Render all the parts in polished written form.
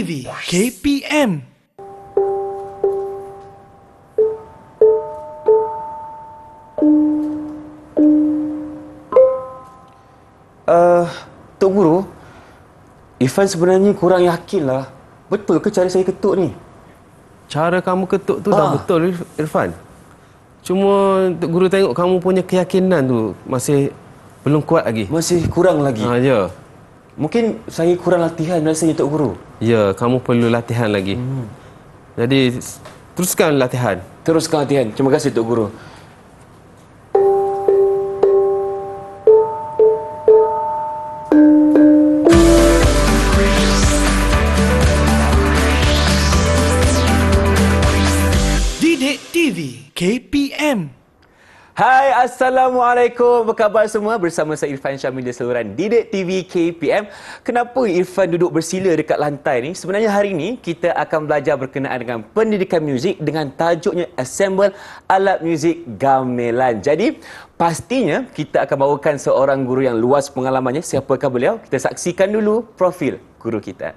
TV KPM. Tok Guru, Irfan sebenarnya kurang yakin lah. Betul ke cara saya ketuk ni? Cara kamu ketuk tu dah betul, Irfan. Cuma Tok Guru tengok kamu punya keyakinan tu masih belum kuat lagi. Masih kurang lagi. Ya. Mungkin saya kurang latihan rasanya, Tok Guru. Ya, kamu perlu latihan lagi. Jadi, teruskan latihan. Teruskan latihan. Terima kasih, Tok Guru. Didik TV KPM. Hai, Assalamualaikum. Apa khabar semua? Bersama saya Irfan Syamil di saluran Didik TV KPM. Kenapa Irfan duduk bersila dekat lantai ni? Sebenarnya hari ini kita akan belajar berkenaan dengan pendidikan muzik dengan tajuknya Assemble Alat Muzik Gamelan. Jadi, pastinya kita akan bawakan seorang guru yang luas pengalamannya. Siapakah beliau? Kita saksikan dulu profil guru kita.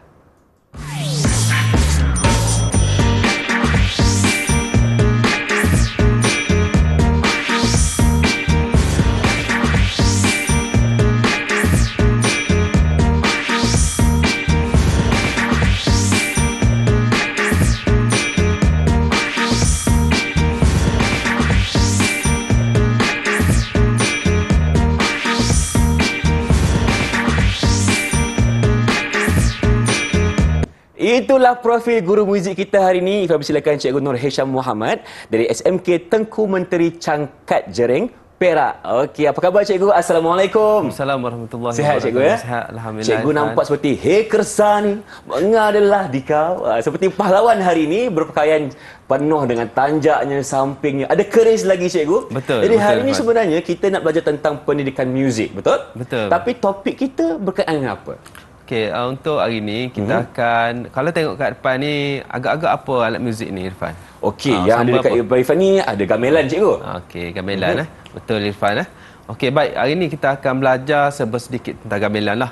Itulah profil guru muzik kita hari ini. Ifan persilakan Cikgu Nur Hisham Muhammad dari SMK Tengku Menteri Cangkat Jering, Perak. Okey, apa khabar Cikgu? Assalamualaikum. Assalamualaikum warahmatullahi Sihat Cikgu ya? Sihat, alhamdulillah. Cikgu nampak seperti hei kersani mengadalah di kau. Seperti pahlawan hari ini berpakaian penuh dengan tanjaknya, sampingnya. Ada keris lagi Cikgu. Betul. Jadi betul, hari ini Irfan. sebenarnya kita nak belajar tentang pendidikan muzik, betul? Betul. Tapi topik kita berkaitan dengan apa? Okey, untuk hari ni kita akan, kalau tengok kat depan ni, agak-agak apa alat muzik ni, Irfan? Okey, yang ada sambal dekat apa? Irfan ni ada gamelan Cikgu. Okey, gamelan Betul, Irfan Okey, baik. Hari ni kita akan belajar sedikit tentang gamelan lah.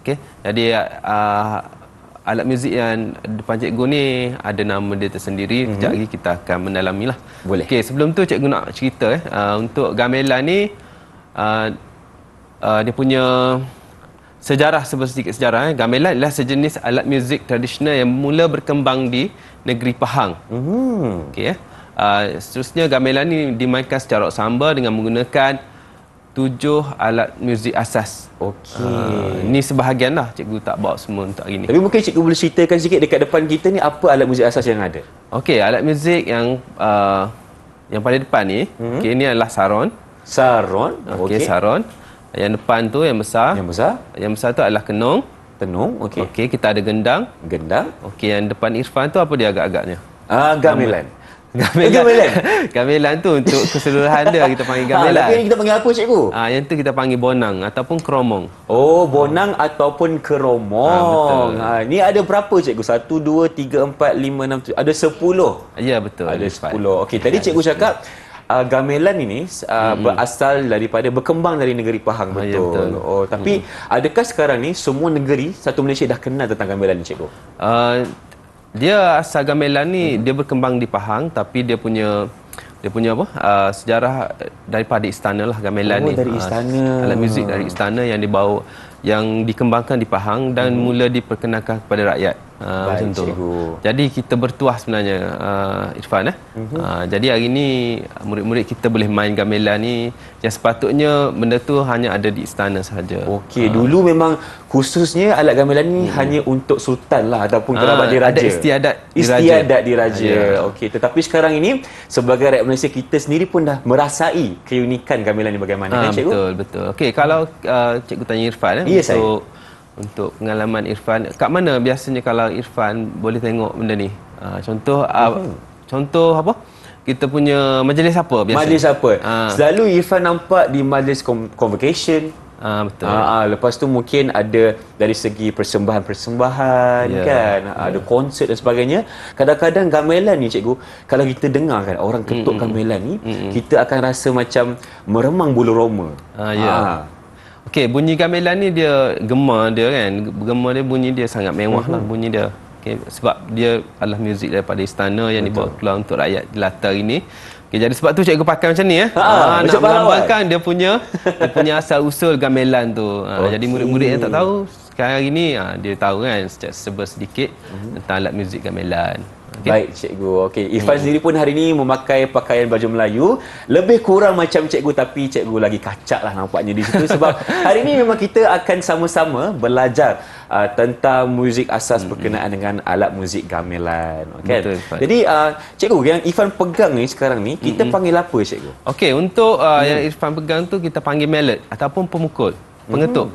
Okey. Jadi alat muzik yang depan cikgu ni ada nama dia tersendiri. Kejap lagi kita akan mendalami lah. Boleh. Okey, sebelum tu cikgu nak cerita untuk gamelan ni dia punya sejarah, sedikit sejarah. Gamelan adalah sejenis alat muzik tradisional yang mula berkembang di negeri Pahang. Okey, seterusnya gamelan ni dimainkan secara samba dengan menggunakan 7 alat muzik asas. Okey. Ni sebahagian lah, cikgu tak bawa semua untuk hari ni. Tapi mungkin cikgu boleh ceritakan sikit dekat depan kita ni apa alat muzik asas yang ada? Okey, alat muzik yang pada depan ni, okey, ni adalah saron. Saron. Okey, saron. Yang depan tu yang besar. Yang besar. Yang besar tu adalah kenong. Tenung. Okey. Okey, kita ada gendang. Gendang. Okey, yang depan Irfan tu apa dia agak-agaknya? Gamelan. Gamelan. Gamelan tu untuk keseluruhan dia kita panggil gamelan. Tapi ni kita panggil apa cikgu? Yang tu kita panggil bonang ataupun keromong. Oh, bonang ataupun keromong. Betul. Ni ada berapa cikgu? 1, 2, 3, 4, 5, 6, 7. Ada 10. Ya, betul. Ada 10. Okey, tadi cikgu cakap gamelan ini berasal daripada berkembang dari negeri Pahang, betul. Ya, betul. Oh, tapi adakah sekarang ni semua negeri satu Malaysia dah kenal tentang gamelan ni cikgu? Dia asal gamelan ni dia berkembang di Pahang, tapi dia punya apa? Sejarah daripada istana lah gamelan ni. Dari istana. Alat muzik dari istana yang dibawa, yang dikembangkan di Pahang dan mula diperkenalkan kepada rakyat. Macam tu. Cikgu. Jadi kita bertuah sebenarnya, Irfan. Jadi hari ni murid-murid kita boleh main gamelan ni yang sepatutnya benda tu hanya ada di istana sahaja. Okey, dulu memang khususnya alat gamelan ni hanya untuk sultan lah ataupun kerabat diraja. Ada istiadat diraja. Ya. Okey, tetapi sekarang ini sebagai rakyat Malaysia kita sendiri pun dah merasai keunikan gamelan ni bagaimana kan cikgu? Betul. Okey, kalau cikgu tanya Irfan untuk pengalaman Irfan, kat mana biasanya kalau Irfan boleh tengok benda ni? Contoh apa? Kita punya majlis apa biasa? Majlis apa? Selalu Irfan nampak di majlis convocation. Betul. Lepas tu mungkin ada dari segi persembahan-persembahan kan, ada konsert dan sebagainya. Kadang-kadang gamelan ni cikgu, kalau kita dengar kan orang ketuk gamelan ni, kita akan rasa macam meremang bulu roma. Okey, bunyi gamelan ni dia gema dia kan. Gema dia bunyi dia sangat mewah lah bunyi dia. Okay, sebab dia adalah muzik daripada istana yang dibawa keluar untuk rakyat jelata hari ini. Okay, jadi sebab tu cikgu pakai macam ni ya. macam Nak pahlawan. melambangkan dia punya asal usul gamelan tu. Jadi murid-murid yang tak tahu sekarang hari ni dia tahu kan secara sedikit tentang alat muzik gamelan. Okay. Baik cikgu. Okey, Irfan sendiri pun hari ini memakai pakaian baju Melayu, lebih kurang macam cikgu tapi cikgu lagi kacak lah nampaknya di situ sebab hari ini memang kita akan sama-sama belajar tentang muzik asas berkenaan dengan alat muzik gamelan. Okay? Betul, Irfan. Jadi cikgu yang Irfan pegang ni sekarang ni kita panggil apa cikgu? Okey, untuk yang Irfan pegang tu kita panggil mallet ataupun pemukul, pengetuk.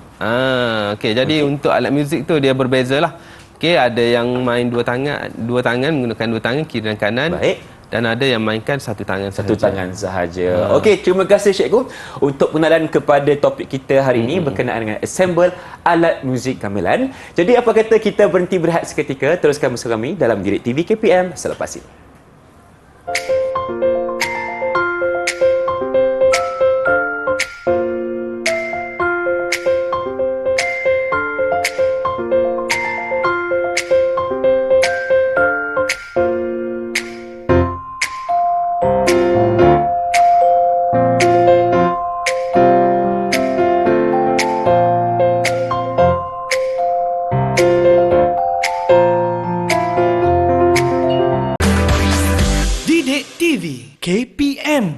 Okey, jadi untuk alat muzik tu dia berbezalah. Okey, ada yang main dua tangan menggunakan dua tangan kiri dan kanan. Baik. Dan ada yang mainkan satu tangan sahaja. Satu tangan sahaja. Okey, terima kasih cikgu untuk pengenalan kepada topik kita hari ini berkenaan dengan assemble alat muzik gamelan. Jadi apa kata kita berhenti berehat seketika, teruskan bersama kami dalam Didik TV KPM selepas ini. Didik TV KPM.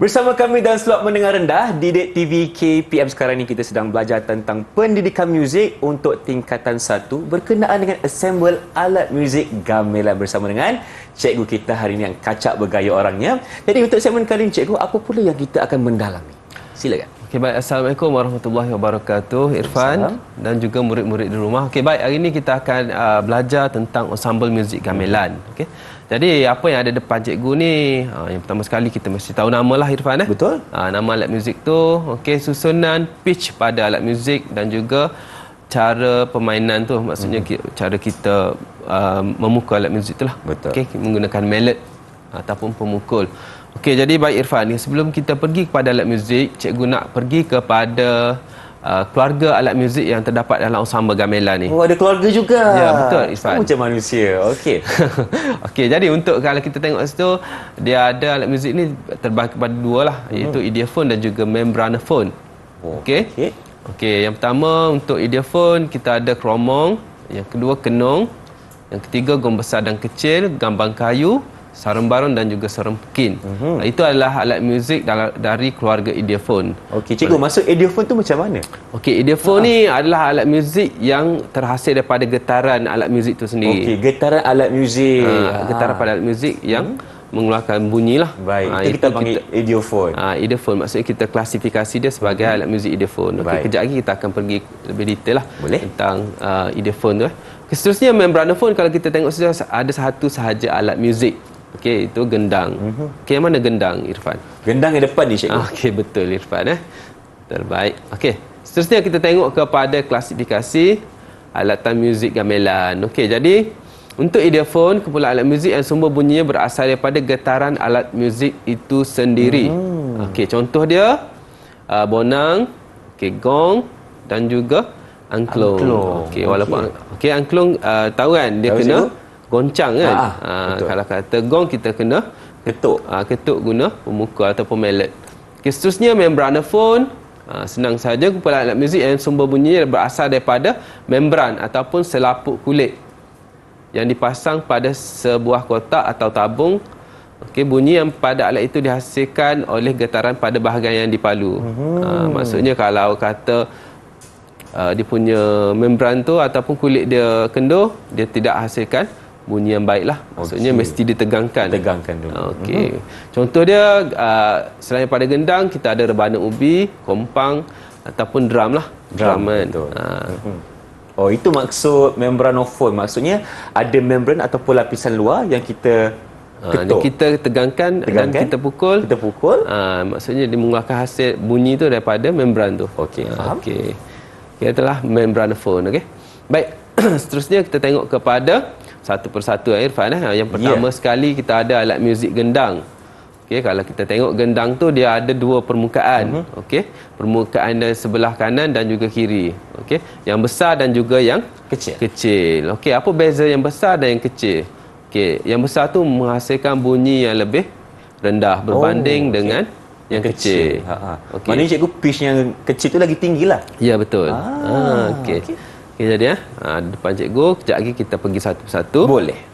Bersama kami dalam slot mendengar rendah Didik TV KPM sekarang ni kita sedang belajar tentang pendidikan muzik untuk tingkatan 1 berkenaan dengan assemble alat muzik gamelan bersama dengan cikgu kita hari ini yang kacak bergaya orangnya. Jadi untuk segmen kali ini cikgu, apa pula yang kita akan mendalami? Silakan. Okey, baik. Assalamualaikum warahmatullahi wabarakatuh, Irfan dan juga murid-murid di rumah. Okey, baik. Hari ini kita akan belajar tentang ensemble muzik gamelan. Okey. Jadi apa yang ada depan cikgu ni, yang pertama sekali kita mesti tahu nama lah, Irfan. Betul. Nama alat muzik tu, okey, susunan pitch pada alat muzik dan juga cara permainan tu, maksudnya cara kita memukul alat muzik tu lah. Betul. Okey, menggunakan mallet ataupun pemukul. Okey, jadi baik Irfan, sebelum kita pergi kepada alat muzik, cikgu nak pergi kepada keluarga alat muzik yang terdapat dalam ensemble gamelan ni. Oh, ada keluarga juga. Ya, betul, Irfan. Macam manusia. Okey. Okey, jadi untuk kalau kita tengok situ, dia ada alat muzik ni terbagi kepada dua lah, iaitu ideophone dan juga membranophone. Okey. Okey, yang pertama untuk ideophone kita ada kromong, yang kedua kenong, yang ketiga gong besar dan kecil, gambang kayu, sarung barun dan juga sarung pekin. Itu adalah alat muzik dari keluarga ideophone. Okey, cikgu, maksud ideophone tu macam mana? Okey, ideophone ni adalah alat muzik yang terhasil daripada getaran alat muzik tu sendiri. Okey, getaran alat muzik. Getaran pada alat muzik yang mengeluarkan bunyi lah. Baik, itu kita panggil ideophone. Ideophone, maksudnya kita klasifikasi dia sebagai alat muzik ideophone. Okey, kejap lagi kita akan pergi lebih detail lah. Boleh. Tentang ideophone tu. Seterusnya membranophone, kalau kita tengok saja ada satu sahaja alat muzik. Okey, itu gendang. Okey, yang mana gendang, Irfan? Gendang yang depan ni, cikgu. Okey, betul Irfan. Terbaik. Okey, seterusnya kita tengok kepada klasifikasi alatan muzik gamelan. Okey, jadi untuk ideophone, kumpulan alat muzik yang sumber bunyinya berasal daripada getaran alat muzik itu sendiri. Okey, contoh dia bonang, okey, gong dan juga angklung. Okey, walaupun okey angklung tahu kan dia kena goncang kan. Kalau kata gong kita kena ketuk. Ketuk guna pemukul ataupun mallet. Okey, seterusnya membranophone. Senang saja, kumpulan alat muzik yang sumber bunyinya berasal daripada membran ataupun selaput kulit yang dipasang pada sebuah kotak atau tabung. Okey, bunyi yang pada alat itu dihasilkan oleh getaran pada bahagian yang dipalu. Maksudnya kalau kata dia punya membran tu ataupun kulit dia kendur, dia tidak hasilkan bunyi yang baiklah. Maksudnya mesti ditegangkan. Tegangkan dulu. Okey. Contoh dia selain pada gendang, kita ada rebana ubi, kompang ataupun drum lah. Drum, kan. betul. Oh, itu maksud membranophone. Maksudnya ada membran ataupun lapisan luar yang kita ketuk. Kita tegangkan dan kita pukul. Kita pukul. Maksudnya dia mengeluarkan hasil bunyi tu daripada membran tu. Okey, faham. Okey. Itulah membranophone. Okey. Baik. Seterusnya kita tengok kepada satu persatu, Irfan. Yang pertama sekali kita ada alat muzik gendang. Okey, kalau kita tengok gendang tu dia ada dua permukaan. Okey, permukaan dari sebelah kanan dan juga kiri. Okey, yang besar dan juga yang kecil. Okey, apa beza yang besar dan yang kecil? Okey, yang besar tu menghasilkan bunyi yang lebih rendah berbanding dengan yang kecil. Okay. Maknanya cikgu pitch yang kecil tu lagi tinggi lah. Ya, betul. Okey. Okey, jadi depan cikgu, kejap lagi kita pergi satu persatu. Boleh.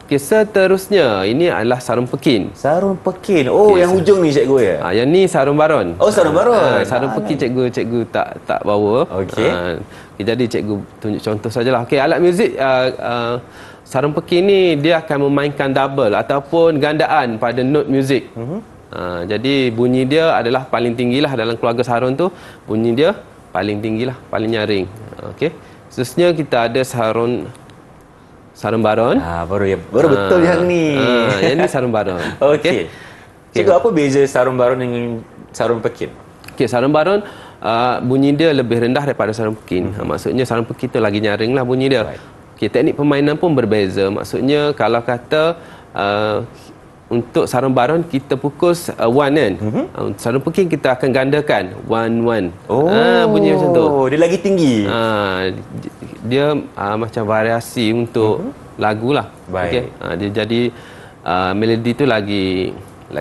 Okey, seterusnya ini adalah sarung pekin. Sarung pekin. Oh, yang hujung ni cikgu ya. Yang ni sarung baron. Oh, sarung baron. Sarung pekin cikgu tak bawa. Okey. Jadi cikgu tunjuk contoh sajalah. Okey, alat muzik sarung pekin ni dia akan memainkan double ataupun gandaan pada not muzik. Jadi bunyi dia adalah paling tinggilah dalam keluarga sarung tu. Bunyi dia paling tinggilah, paling nyaring. Okey. Seterusnya kita ada sarung baron. Baru betul yang ni. Yang ni sarung baron. Okey. Cikgu, apa beza sarung baron dengan sarung pekin? Okey, sarung baron bunyi dia lebih rendah daripada sarung pekin. Maksudnya sarung pekin tu lagi nyaring lah bunyi dia. Okey, teknik permainan pun berbeza. Maksudnya kalau kata untuk sarung baron kita pukul one kan. Sarung pekin kita akan gandakan one. Bunyi macam tu. Dia lagi tinggi. Dia macam variasi untuk lagu lah. Baik. Okay? Dia jadi melodi tu lagi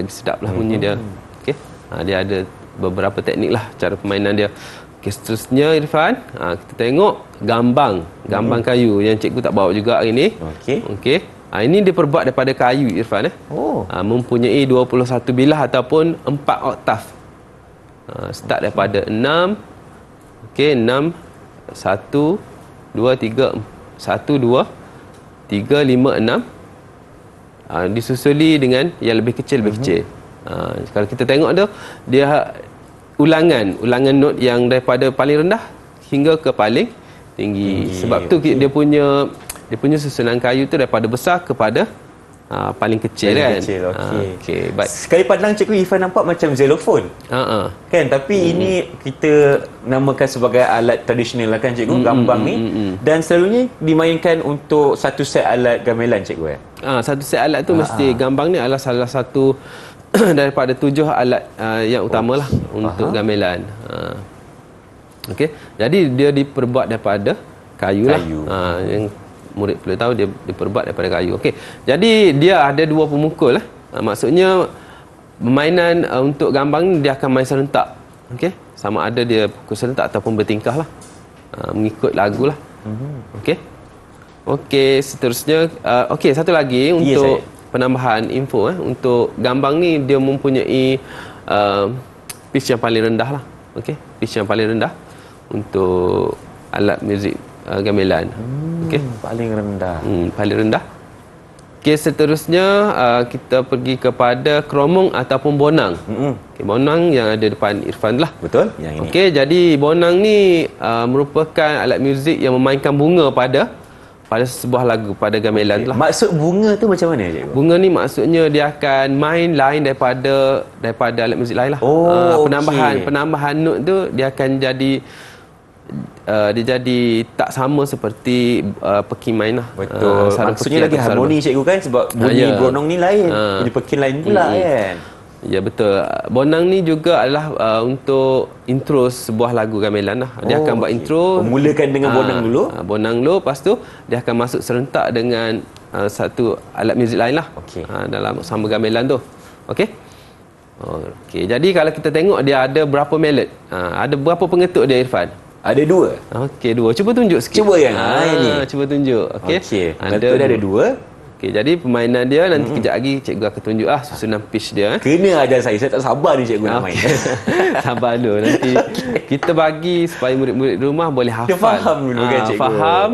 sedap lah bunyi dia. Okay? Dia ada beberapa teknik lah cara permainan dia. Okay, seterusnya Irfan, kita tengok gambang kayu yang cikgu tak bawa juga hari ni. Okey. Ini diperbuat daripada kayu Irfan. Mempunyai 21 bilah ataupun 4 oktav. Start daripada 6. Okey, 6 1 2 3 1 2 3 5 6. Disusuli dengan yang lebih kecil. Kalau kita tengok dia ulangan not yang daripada paling rendah hingga ke paling tinggi. Sebab tu dia punya susunan kayu tu daripada besar kepada paling kecil kan. Okey. Baik. Sekali pandang cikgu Irfan nampak macam xylophone. Kan, tapi ini kita namakan sebagai alat tradisional lah kan cikgu, gambang ni. Dan selalunya dimainkan untuk satu set alat gamelan cikgu ya. Satu set alat tu mesti gambang ni adalah salah satu daripada 7 alat yang utamalah untuk gamelan. Okey. Jadi dia diperbuat daripada kayu lah. Yang murid perlu tahu dia diperbuat daripada kayu. Okey. Jadi dia ada dua pemukul lah. Maksudnya permainan untuk gambang ni dia akan main serentak. Okey. Sama ada dia pukul serentak ataupun bertingkah lah. Mengikut lagu lah. Okey. Okey, seterusnya okey, satu lagi untuk penambahan info untuk gambang ni dia mempunyai pitch yang paling rendah lah. Okey. Pitch yang paling rendah untuk alat muzik gamelan. Okey, paling rendah. Paling rendah. Okey, seterusnya kita pergi kepada kromong ataupun bonang. Okey, bonang yang ada depan Irfan lah. Betul? Yang ini. Okey, jadi bonang ni merupakan alat muzik yang memainkan bunga pada sebuah lagu, pada gamelan lah. Maksud bunga tu macam mana cikgu? Bunga ni maksudnya dia akan main lain daripada alat muzik lain lah. Penambahan not tu dia akan jadi dia jadi tak sama seperti pekin main lah. Betul. Maksudnya lagi harmoni cikgu kan, sebab bunyi bonang ni lain, bunyi pekin lain pula kan. Ya, betul. Bonang ni juga adalah untuk intro sebuah lagu gamelan lah. Dia akan buat intro, mulakan dengan bonang dulu. Bonang dulu, lepas tu dia akan masuk serentak dengan satu alat muzik lain lah. Dalam sama gamelan tu. Okey. Okey, jadi kalau kita tengok dia ada berapa melod? Ada berapa pengetuk dia Irfan? Ada 2. Okey, 2. Cuba tunjuk sikit. Cuba yang ni. Cuba tunjuk. Okey. Ada 2. Okey, jadi permainan dia nanti kejap lagi cikgu akan tunjuk susunan pitch dia. Kena ajar saya tak sabar ni cikgu nak main. Sabar dulu, nanti kita bagi supaya murid-murid rumah boleh hafal. Dia faham dulu kan cikgu. Faham.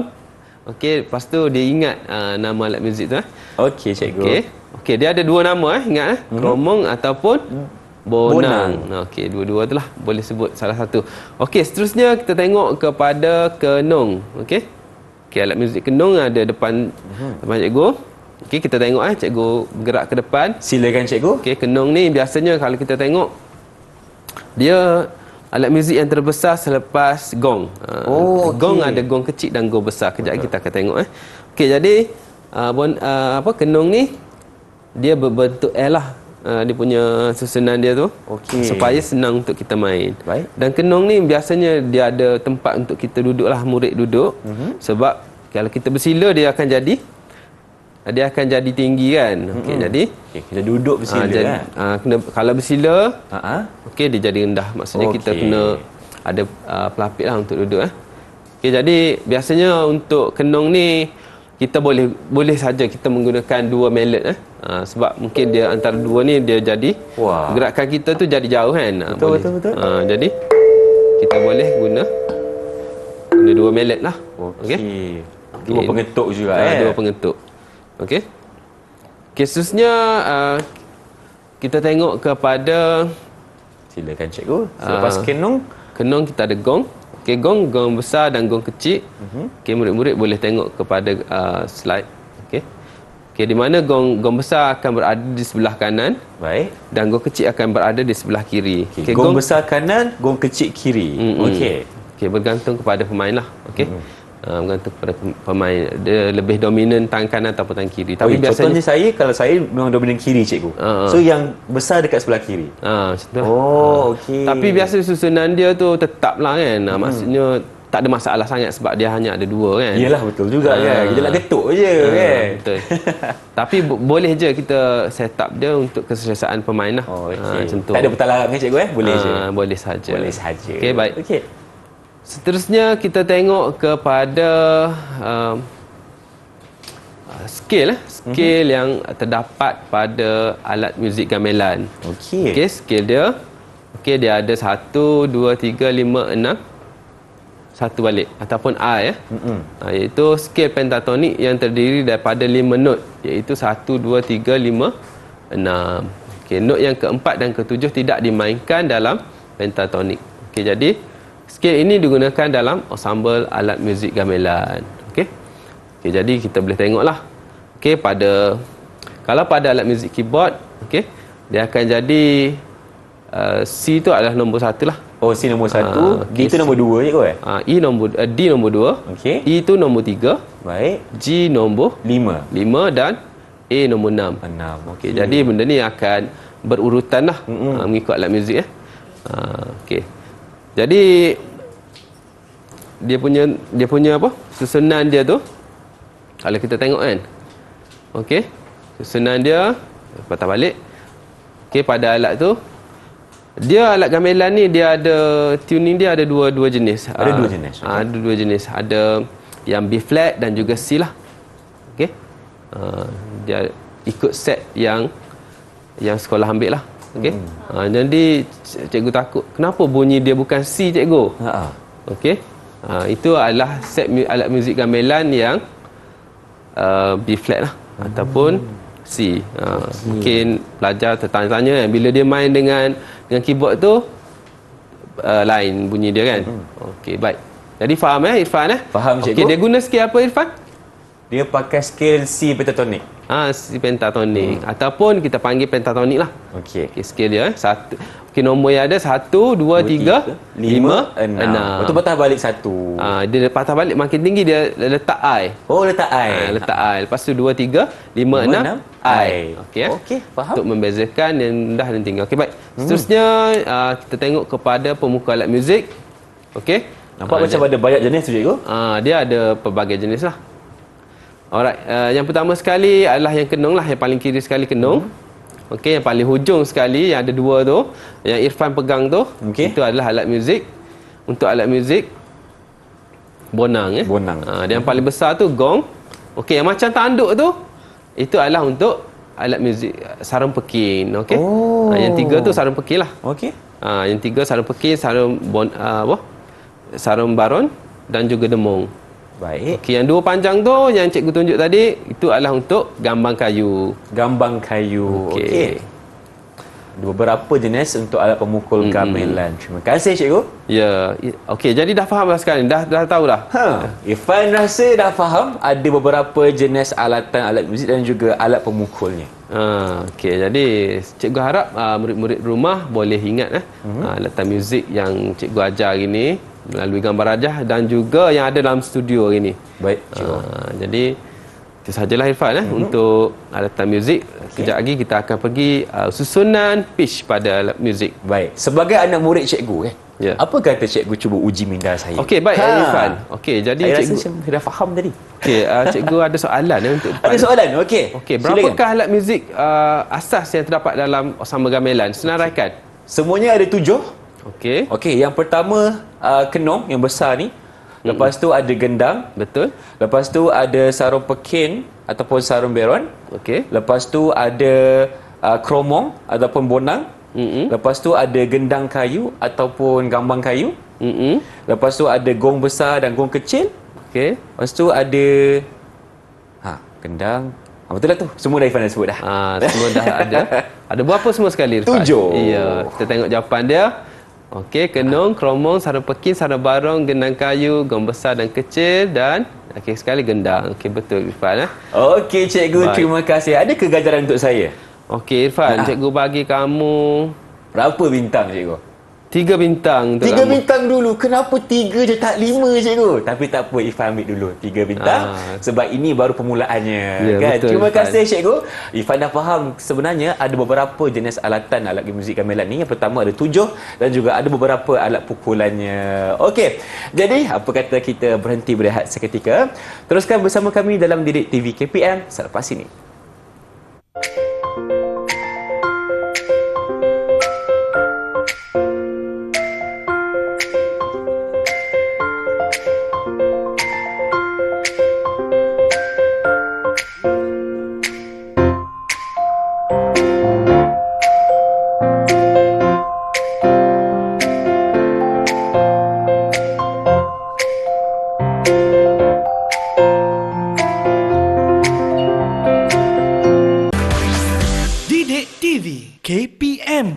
Okey, lepas tu dia ingat nama alat muzik tu. Okey cikgu. Okey, dia ada 2 nama ingat kromong ataupun bonang. Okey, dua-dua tu lah boleh sebut salah satu. Okey, seterusnya kita tengok kepada kenong. Okey, alat muzik kenong ada depan cikgu. Okey, kita tengok cikgu bergerak ke depan. Silakan cikgu. Okey, kenong ni biasanya kalau kita tengok dia alat muzik yang terbesar selepas gong. Gong ada gong kecil dan gong besar. Kejap kita akan tengok Okey, jadi kenong ni dia berbentuk L lah. dia punya susunan dia tu. Okey. Supaya senang untuk kita main. Baik. Dan kenong ni biasanya dia ada tempat untuk kita duduk lah, murid duduk. Sebab kalau kita bersila dia akan jadi tinggi kan. Okey, jadi kita duduk bersila kalau bersila, okey dia jadi rendah. Maksudnya kita Okey. kena ada pelapik lah untuk duduk. Okey, jadi biasanya untuk kenong ni kita boleh saja kita menggunakan dua mallet sebab mungkin dia antara dua ni dia jadi gerakan kita tu jadi jauh kan. Betul. Jadi kita boleh guna dua mallet lah. Okey. Dua pengetuk juga Dua pengetuk. Okey. Khususnya kita tengok kepada, silakan cikgu. Selepas kenong kita ada gong. Okey, gong besar dan gong kecil. Okey, murid-murid boleh tengok kepada slide. Okey, di mana gong besar akan berada di sebelah kanan. Baik. Dan gong kecil akan berada di sebelah kiri. Okay, gong besar kanan, gong kecil kiri. Okey, bergantung kepada pemain lah. Okey. Bergantung kepada pemain, dia lebih dominan tangan kanan ataupun tangan kiri. Tapi biasanya contohnya kalau saya memang dominan kiri cikgu. So yang besar dekat sebelah kiri. Macam tu lah. Okey. Tapi biasa susunan dia tu tetaplah kan. Maksudnya tak ada masalah sangat sebab dia hanya ada dua kan. Iyalah, betul juga kan. Kita nak ketuk je kan. Betul. Tapi boleh je kita set up dia untuk keselesaan pemain lah. Macam tu. Tak ada bertalarang kan cikgu Boleh je. Boleh saja. Boleh saja. Okey, baik. Okey. Seterusnya kita tengok kepada scale yang terdapat pada alat muzik gamelan. Okey, scale dia. Okey, dia ada 1 2 3 5 6 satu balik ataupun A ya. Iaitu scale pentatonik yang terdiri daripada 5 not, iaitu 1 2 3 5 6. Okey, not yang keempat dan ketujuh tidak dimainkan dalam pentatonik. Okey, jadi scale ini digunakan dalam ensemble alat muzik gamelan. Okey. Jadi kita boleh tengoklah. Okey, kalau pada alat muzik keyboard, okey, dia akan jadi C tu adalah nombor 1 lah. C nombor 1, D tu nombor 2 je kau D nombor 2, okey. E tu nombor 3, baik. G nombor 5 dan A nombor 6. Okey, jadi benda ni akan berurutan lah mengikut alat muzik okey. Jadi dia punya apa? Susunan dia tu kalau kita tengok kan. Okey. Susunan dia patah balik. Okey, pada alat tu dia alat gamelan ni dia ada tuning dia ada dua jenis. Ada dua jenis. Ada dua jenis. Ada yang B flat dan juga C lah. Okey. Dia ikut set yang sekolah ambil lah. Okey. Jadi cikgu takut kenapa bunyi dia bukan C cikgu? Okey. Itu adalah set alat muzik gamelan yang B flat lah ataupun C. Mungkin pelajar tertanya-tanya kan bila dia main dengan keyboard tu lain bunyi dia kan. Okey, baik. Jadi faham Irfan Faham cikgu. Okey, dia guna scale apa Irfan? Dia pakai scale C pentatonik. C pentatonik ataupun kita panggil pentatonik lah. Okey, scale dia okey, nombor yang ada 1 2 3 5 6. Betul, patah balik 1. Dia patah balik makin tinggi dia letak I. Letak I. Letak I. Lepas tu 2 3 5 6 I. Okey, faham. Untuk membezakan yang rendah dan tinggi. Okey, baik. Seterusnya kita tengok kepada pemukul alat muzik. Okey. Nampak macam ada banyak jenis tu cikgu? Dia ada pelbagai jenis lah. Alright, yang pertama sekali adalah yang kenong lah, yang paling kiri sekali kenong. Okey, yang paling hujung sekali yang ada dua tu, yang Irfan pegang tu, itu adalah alat muzik. Untuk alat muzik bonang Bonang. Dia yang paling besar tu gong. Okey, yang macam tanduk tu itu adalah untuk alat muzik sarung pekin. Okey. Yang tiga tu sarung pekin lah. Okey. Yang tiga sarung pekin, sarung baron dan juga demong. Baik. Okey, yang dua panjang tu yang cikgu tunjuk tadi itu adalah untuk gambang kayu. Gambang kayu. Okey. Beberapa jenis untuk alat pemukul gamelan. Terima kasih cikgu. Ya. Okey, jadi dah faham dah sekarang. Dah tahu dah. Irfan rasa dah faham ada beberapa jenis alatan alat muzik dan juga alat pemukulnya. Okey, jadi cikgu harap murid-murid rumah boleh ingat alatan muzik yang cikgu ajar hari ni melalui gambar rajah dan juga yang ada dalam studio hari ni. Baik, cikgu. Jadi Itu sajalah Irfan untuk alatan muzik. Kejap lagi kita akan pergi susunan pitch pada alat muzik. Baik. Sebagai anak murid cikgu Ya. apa kata cikgu cuba uji minda saya? Okey, baik Irfan. Okey, jadi Saya cikgu rasa saya dah faham tadi. okey, cikgu ada soalan untuk Irfan. Ada soalan? Okey. Okey, berapakah alat muzik asas yang terdapat dalam Osama Gamelan? Senaraikan. Semuanya ada 7. Okey. Okey, yang pertama kenong yang besar ni. Lepas tu ada gendang. Betul. Lepas tu ada sarung pekin ataupun sarung beron. Okey. Lepas tu ada kromong ataupun bonang. Lepas tu ada gendang kayu ataupun gambang kayu. Lepas tu ada gong besar dan gong kecil. Okey. Lepas tu ada gendang. Betul lah tu. Semua dah Irfan dah sebut dah. Semua dah ada. Ada berapa semua sekali Irfan? 7. Ya, kita tengok jawapan dia. Okey, kenong, kromong, sarung pekin, sarung barong, gendang kayu, gong besar dan kecil dan okey sekali gendang. Okey, betul Irfan. Okey cikgu, Baik. terima kasih. Ada ke ganjaran untuk saya? Okey Irfan, cikgu bagi kamu Berapa bintang cikgu? 3 bintang untuk 3 kamu. bintang dulu. Kenapa 3 je tak 5 cikgu? Tapi tak apa, Irfan ambil dulu 3 bintang. Sebab ini baru permulaannya. Ya, Kan? betul, Terima Irfan. kasih cikgu. Irfan dah faham sebenarnya ada beberapa jenis alatan alat muzik gamelan ni. Yang pertama ada 7 dan juga ada beberapa alat pukulannya. Okey. Jadi apa kata kita berhenti berehat seketika. Teruskan bersama kami dalam Didik TV KPM selepas ini. Didik TV KPM.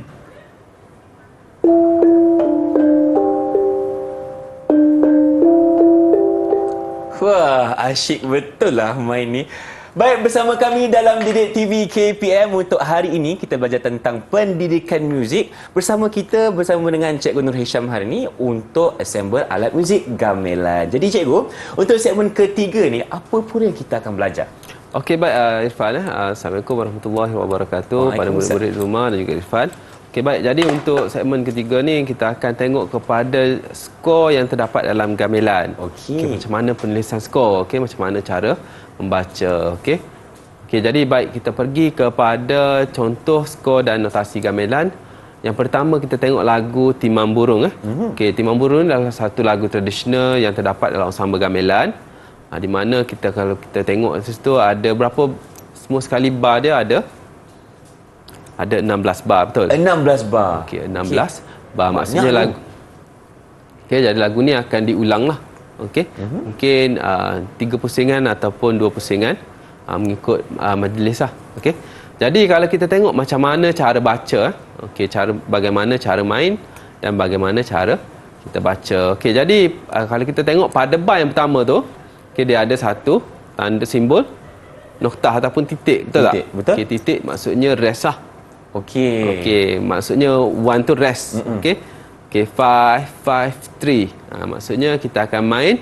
Wah, asyik betul lah main ni. Baik, bersama kami dalam Didik TV KPM untuk hari ini kita belajar tentang pendidikan muzik bersama dengan Cikgu Nur Hisham hari ini untuk assemble alat muzik gamelan. Jadi Cikgu, untuk segmen ketiga ni apa pula yang kita akan belajar? Okey, baik Irfan. Assalamualaikum warahmatullahi wabarakatuh pada murid-murid rumah dan juga Irfan. Okey, baik. Jadi untuk segmen ketiga ni kita akan tengok kepada skor yang terdapat dalam gamelan. Okey. Macam mana penulisan skor, okey, macam mana cara membaca, okey. Okey, jadi baik kita pergi kepada contoh skor dan notasi gamelan. Yang pertama kita tengok lagu Timang Burung Okey, Timang Burung adalah satu lagu tradisional yang terdapat dalam ensemble gamelan. Di mana kalau kita tengok di situ ada berapa semua sekali bar dia ada 16 bar, betul? 16 bar. Okey, 16 bar maksudnya lagu. Okey, jadi lagu ni akan diulang lah. Okey. Mungkin 3 pusingan ataupun 2 pusingan mengikut majlis lah. Okey. Jadi kalau kita tengok macam mana cara baca, okey, bagaimana cara main dan bagaimana cara kita baca. Okey, jadi kalau kita tengok pada bar yang pertama tu, okey, dia ada satu tanda simbol noktah ataupun titik, betul tak? Betul. Okey, titik maksudnya rest lah. Okey. Okey, maksudnya one tu rest. Okey. Okey, 5 5 3. Maksudnya kita akan main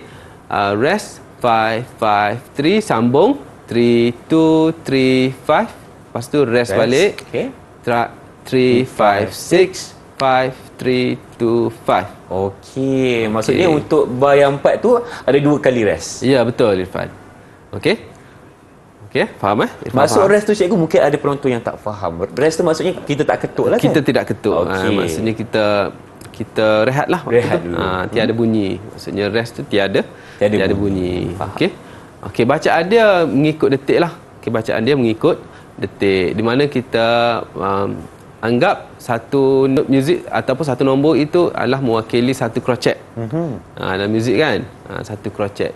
rest 5 5 3 sambung 3 2 3 5. Lepas tu rest balik. Okey. 3 5 6 5 3 2 5. Okey, maksudnya Okey. untuk bar yang 4 tu ada 2 kali rest. Ya, betul Irfan. Okey. Okey, faham Irfan? Masuk faham? rest tu cikgu mungkin ada penonton yang tak faham. Rest tu maksudnya kita tak ketuk lah kan? Kita tidak ketuk. Okey. Maksudnya kita rehat lah waktu Rehat tu. dulu. Tiada bunyi. Maksudnya rest tu tiada bunyi. Faham. Okey. Okey, bacaan dia mengikut detik lah. Okey, bacaan dia mengikut detik. Di mana kita anggap satu not muzik ataupun satu nombor itu adalah mewakili satu crochet. Dalam muzik kan, satu crochet.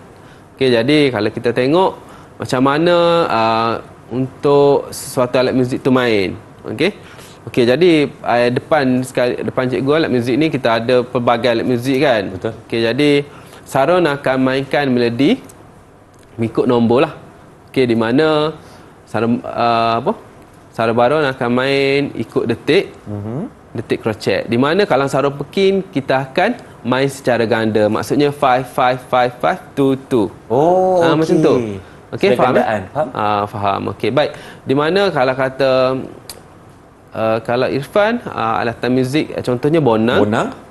Okey, jadi kalau kita tengok macam mana untuk sesuatu alat muzik tu main. Okey. Okey, jadi depan cikgu alat muzik ni kita ada pelbagai alat muzik kan. Betul. Okey, jadi Saron akan mainkan melodi mengikut nombor lah. Okey, di mana Saron Baron akan main ikut detik. Detik crochet. Di mana kalau Saron Pekin kita akan main secara ganda. Maksudnya 5 5 5 5 2 2. Oh, okey. Macam tu. Okey, faham? Gandaan, faham? Faham. Okey, baik. Di mana kalau kata kalau Irfan alatan muzik contohnya bonang,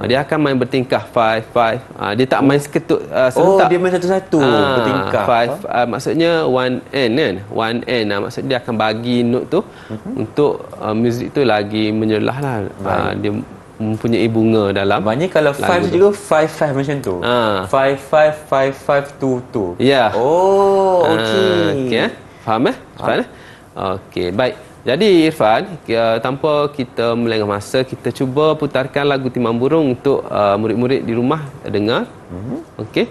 dia akan main bertingkah 5 5. Dia tak main seketut serentak. Dia main satu-satu bertingkah. 5 maksudnya one end kan. One end maksudnya dia akan bagi note tu untuk muzik tu lagi menyelah lah. Dia mempunyai bunga dalam. Maknanya kalau 5 juga 5 5 macam tu. 5 5 5 5 2 2. Ya. Oh, okey. Okey, faham Irfan? Okey, baik. Jadi Irfan, tanpa kita melengah masa, kita cuba putarkan lagu Timbang Burung untuk murid-murid di rumah dengar. Okey.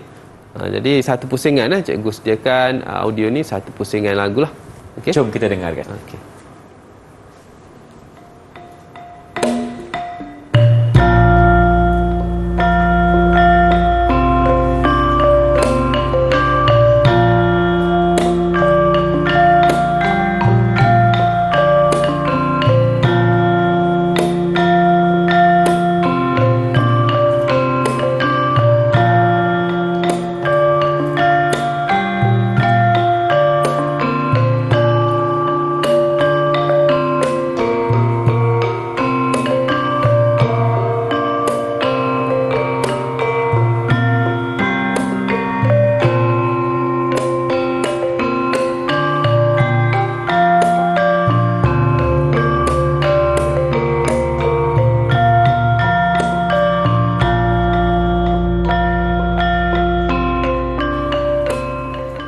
Jadi satu pusingan cikgu sediakan audio ni satu pusingan lagu lah. Okey. Jom kita dengarkan. Okey.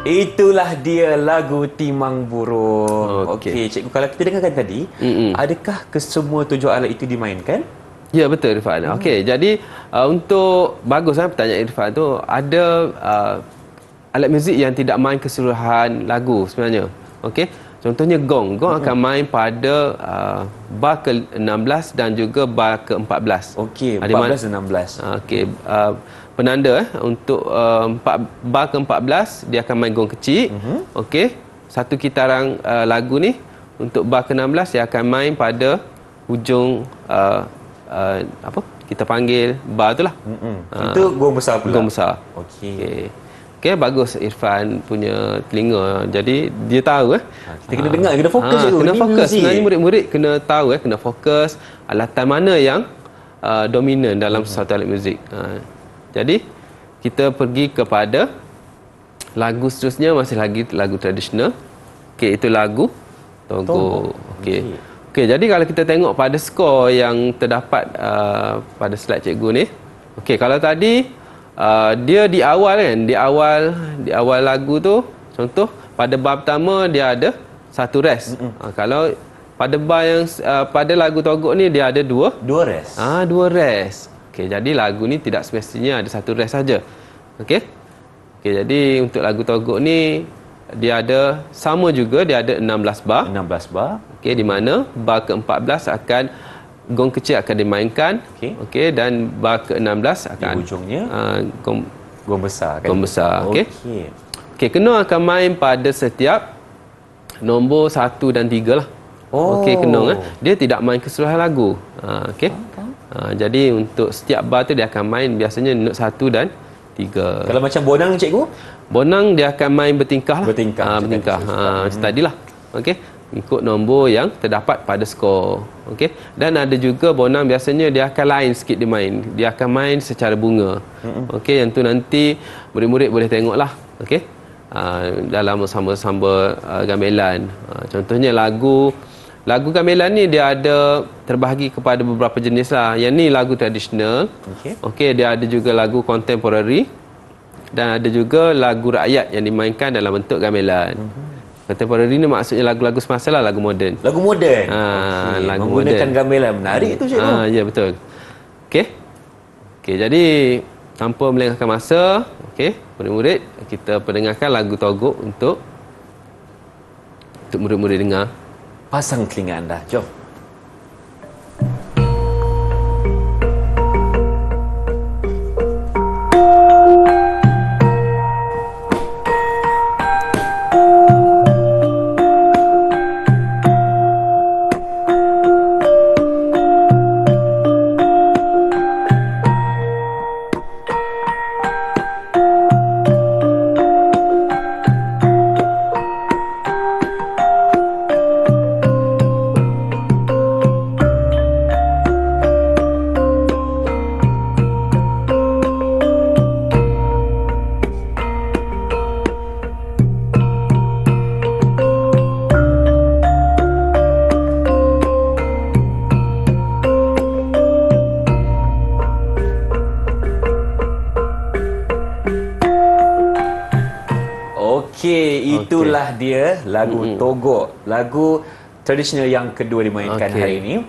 Itulah dia lagu Timang Burung. Okey. Okey, cikgu, kalau kita dengarkan tadi, adakah kesemua tujuh alat itu dimainkan? Ya, betul Irfan. Okey, jadi untuk bagus pertanyaan Irfan tu, ada alat muzik yang tidak main keseluruhan lagu sebenarnya. Okey. Contohnya gong. Gong akan main pada bar ke-16 dan juga bar ke-14. Okey, 14 dan 16. Okey, penanda untuk bar ke-14 dia akan main gong kecil. Okey. Satu kitaran lagu ni untuk bar ke-16 dia akan main pada hujung apa? Kita panggil bar tu lah. Itu gong besar pula. Gong besar. Okey. Okey, bagus Irfan punya telinga. Jadi dia tahu kita kena dengar, kena fokus dulu. Kena Ini fokus. muzik. Sebenarnya murid-murid kena tahu kena fokus alatan mana yang dominan dalam satu alat muzik. Jadi kita pergi kepada lagu seterusnya, masih lagi lagu tradisional. Okey, itu lagu Togo. Okey. Okey, jadi kalau kita tengok pada skor yang terdapat pada slide cikgu ni. Okey, kalau tadi dia di awal kan, di awal lagu tu, contoh pada bar pertama dia ada satu rest. Kalau pada bar yang pada lagu Togok ni dia ada dua rest. Dua rest. Okey, jadi lagu ni tidak semestinya ada satu rest saja. Okey. Okey, jadi untuk lagu Togok ni dia ada sama juga, dia ada 16 bar. 16 bar. Okey, di mana bar ke-14 akan gong kecil akan dimainkan. Okey, dan bar ke-16 akan di hujungnya gong besar kan. Gong besar, okey. Okey. Okey, kenong akan main pada setiap nombor 1 dan 3 lah. Okey, kenong dia tidak main keseluruhan lagu. Okey. Jadi untuk setiap bar tu dia akan main biasanya not 1 dan 3. Kalau macam bonang cikgu? Bonang dia akan main bertingkah lah. Bertingkah. Macam tadilah. Okey. Ikut nombor yang terdapat pada skor. Okey. Dan ada juga bonang biasanya dia akan lain sikit dia main. Dia akan main secara bunga. Okey, yang tu nanti murid-murid boleh tengoklah. Okey. Dalam samba-samba gamelan. Contohnya lagu gamelan ni dia ada terbahagi kepada beberapa jenis lah. Yang ni lagu tradisional. Okey, dia ada juga lagu contemporary dan ada juga lagu rakyat yang dimainkan dalam bentuk gamelan. Contemporary ni maksudnya lagu-lagu semasa lah, lagu moden. Lagu moden. Lagu menggunakan moden. gamelan. Menarik tu cikgu. Ya, betul. Okey. Okey, jadi tanpa melengahkan masa, okey, murid-murid kita pendengarkan lagu Togok untuk murid-murid dengar. Pasang telinga anda. Jom. Okey, itulah dia lagu Togok. Lagu tradisional yang kedua dimainkan hari ini.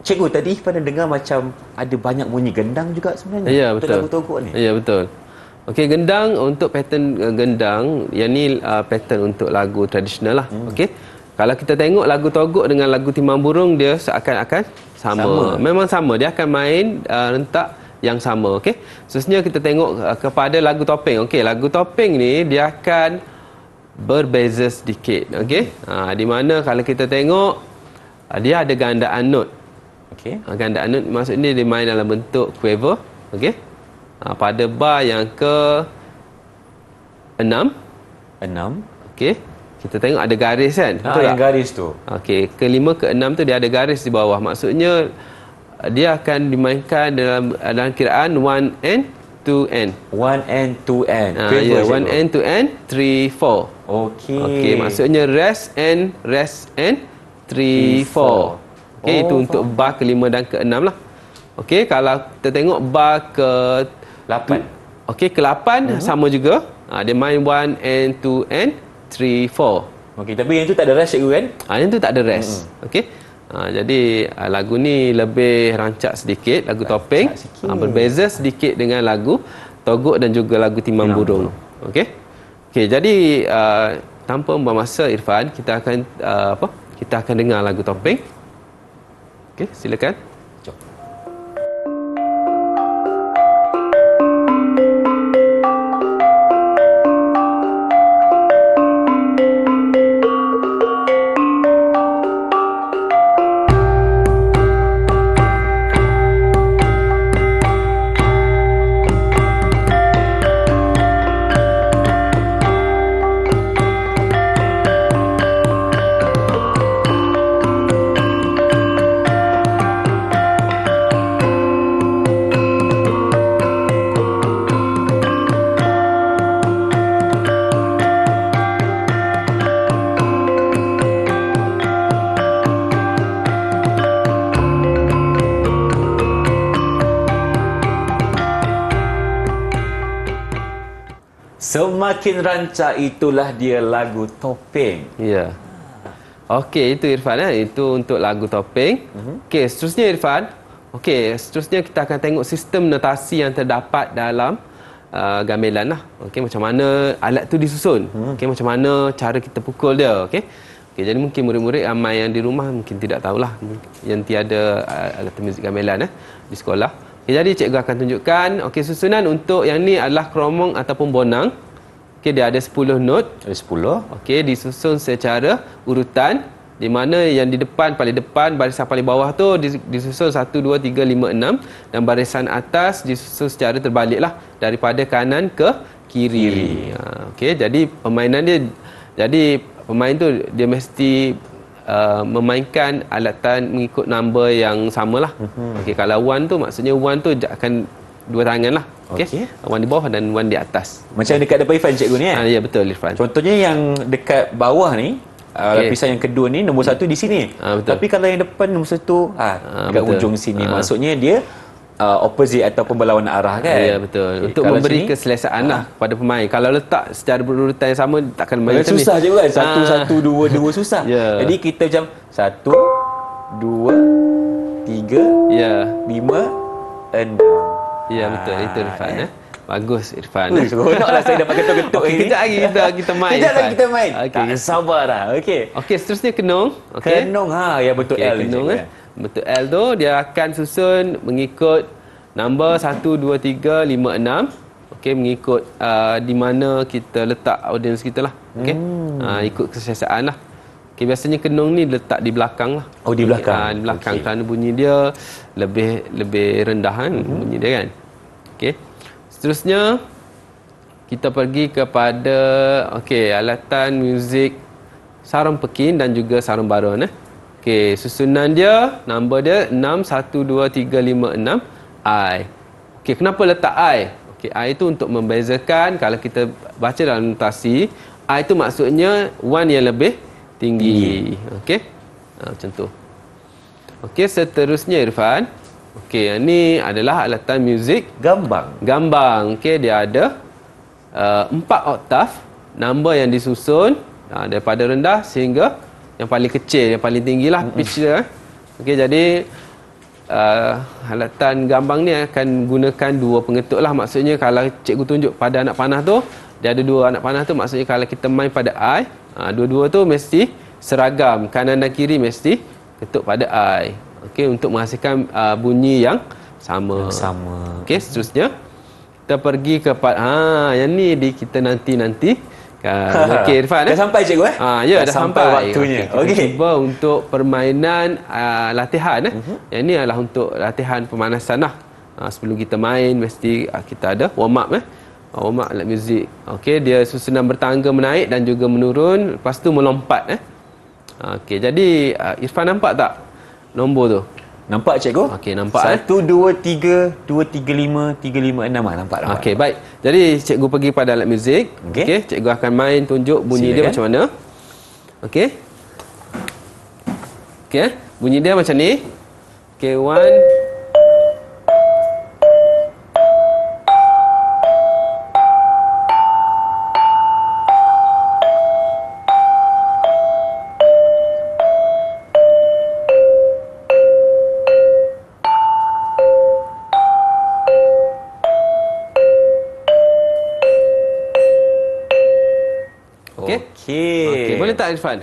Cikgu, tadi Irfan dengar macam ada banyak bunyi gendang juga sebenarnya. Ya, untuk betul. lagu Togok ni. Ya, betul. Okey, gendang untuk pattern gendang, yang ni pattern untuk lagu tradisional lah. Okey. Kalau kita tengok lagu Togok dengan lagu Timbang Burung, dia seakan-akan sama. Memang sama, dia akan main rentak yang sama. Okey. Seterusnya kita tengok kepada lagu Topeng. Okey, lagu Topeng ni dia akan berbeza sedikit. Okey. Di mana kalau kita tengok dia ada gandaan not. Okey. Gandaan not maksudnya dia main dalam bentuk quaver. Okey. Pada bar yang ke-6. 6. Okey. Kita tengok ada garis kan? Betul yang garis tu. Okey, ke-5 ke-6 tu dia ada garis di bawah. Maksudnya dia akan dimainkan dalam kiraan 1 and 2 and. 1 and 2 and. Ya, 1 and 2 and 3 4. Okey. Okey, maksudnya rest and 3 4. Okey, itu untuk bar ke-5 dan ke-6 lah. Okey, kalau kita tengok bar ke-8. Okey, ke-8 sama juga. Dia main 1 and 2 and 3 4. Okey, tapi yang tu tak ada rest cikgu kan? Yang tu tak ada rest. Okey. Jadi lagu ni lebih rancak sedikit, lagu Topeng. Berbeza sedikit dengan lagu Togok dan juga lagu Timbang Burung. Okey. Okey, jadi tanpa membuang masa Irfan, kita akan kita akan dengar lagu Topeng. Okey, silakan. Semakin rancak, itulah dia lagu Topeng. Ya. Okey, itu Irfan itu untuk lagu Topeng. Okey, seterusnya Irfan. Okey, seterusnya kita akan tengok sistem notasi yang terdapat dalam gamelan lah. Okey, macam mana alat tu disusun. Okey, macam mana cara kita pukul dia. Okey. Okey, jadi mungkin murid-murid ramai yang di rumah mungkin tidak tahulah yang tiada alat muzik gamelan di sekolah. Okay, jadi cikgu akan tunjukkan. Okey, susunan untuk yang ni adalah kromong ataupun bonang. Okey, dia ada 10 not. Ada 10. Okey, disusun secara urutan, di mana yang di depan, paling depan, barisan paling bawah tu disusun 1 2 3 5 6 dan barisan atas disusun secara terbaliklah daripada kanan ke kiri. Okey, jadi permainan dia, jadi pemain tu dia mesti memainkan alatan mengikut number yang samalah. Okey, kalau one tu maksudnya one tu akan dua tangan lah. Okey. One di bawah dan one di atas. Macam dekat depan Irfan cikgu ni Ya, betul Irfan. Contohnya yang dekat bawah ni, lapisan yang kedua ni nombor 1 di sini. Betul. Tapi kalau yang depan nombor 1 dekat betul. ujung sini, maksudnya dia opposite ataupun berlawan arah kan. Ya, betul. Okay, untuk memberi sini, keselesaan lah kepada pemain. Kalau letak secara berurutan yang sama takkan main macam susah ni. je kan. 1 1 2 2 susah. Ya. Jadi kita macam 1 2 3 5 6. Ya, betul. Itu Irfan Bagus Irfan. Seronoklah saya dapat ketuk-ketuk Okey, ini. kejap lagi kita main. Kejap lagi Irfan. kita main. Okey. Tak sabar dah. Okey. Okey, seterusnya kenong. Okey. Kenong ya betul Okey, L ni. kenong Betul L tu dia akan susun mengikut nombor 1 2 3 5 6. Okey, mengikut di mana kita letak audiens kita lah. Okey. Ikut keselesaan lah. Okey, biasanya kenong ni letak di belakang lah. Oh, di belakang. Di belakang kerana bunyi dia lebih rendah kan bunyi dia kan. Okey. Seterusnya kita pergi kepada alatan muzik sarung pekin dan juga sarung baron Okey, susunan dia, nombor dia 6 1 2 3 5 6 I. Okey, kenapa letak I? Okey, I itu untuk membezakan kalau kita baca dalam notasi, I itu maksudnya one yang lebih tinggi. Okey. Macam tu. Okey, seterusnya Irfan. Okey, yang ni adalah alatan muzik Gambang. Okey, dia ada 4 oktav. number yang disusun daripada rendah sehingga yang paling kecil, yang paling tinggilah pitch dia. Okey, jadi halatan gambang ni akan gunakan dua pengetuk lah. Maksudnya kalau cikgu tunjuk pada anak panah tu, dia ada dua anak panah tu, maksudnya kalau kita main pada I, dua-dua tu mesti seragam, kanan dan kiri mesti ketuk pada I. Okey, untuk menghasilkan bunyi yang sama. Okey, seterusnya kita pergi kepada yang ni kita nanti. Okey, Irfan. Dah sampai cikgu Ya, dah sampai waktunya. Okey. Kita cuba untuk permainan latihan. Yang ni adalah untuk latihan pemanasan lah. Sebelum kita main mesti kita ada warm up warm up alat muzik. Okey, dia susunan bertangga menaik dan juga menurun, lepas tu melompat Okey, jadi Irfan nampak tak nombor tu? Nampak cikgu? Okey, nampak 1, 2, 3, 2, 3, 5, 3, 5, 6 nampak. Okey, baik. Jadi cikgu pergi pada alat muzik. Okey, cikgu akan main tunjuk bunyi dia macam mana. Okey. Okey, bunyi dia macam ni. Okey, 1. Okey, boleh tak Irfan?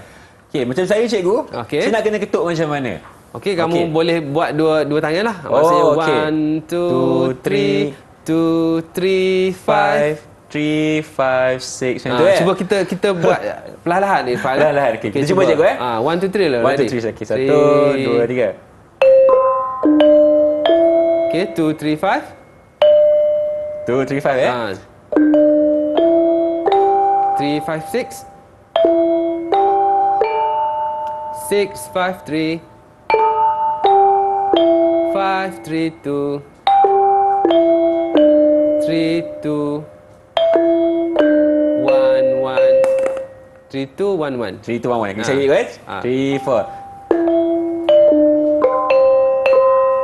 Okey, macam saya cikgu. Okey. Saya nak kena ketuk macam mana? Okey, kamu boleh buat dua tangan lah. Maksudnya 1, 2, 3, 2, 3, 5. 3, 5, 6 macam tu Cuba kita buat perlahan-lahan Irfan. Perlahan-lahan. Okey, kita cuba cikgu 1, 2, 3 lah. 1, 2, 3. Okey, 1, 2, 3. Okey, 2, 3, 5. 2, 3, 5 3, 5, 6. 6, 5, 3. 5, 3, 2. 3, 2. 1, 1. 3, 2, 1, 1. 3, 2, 1, 1. Okey, saya cikgu 3, 4.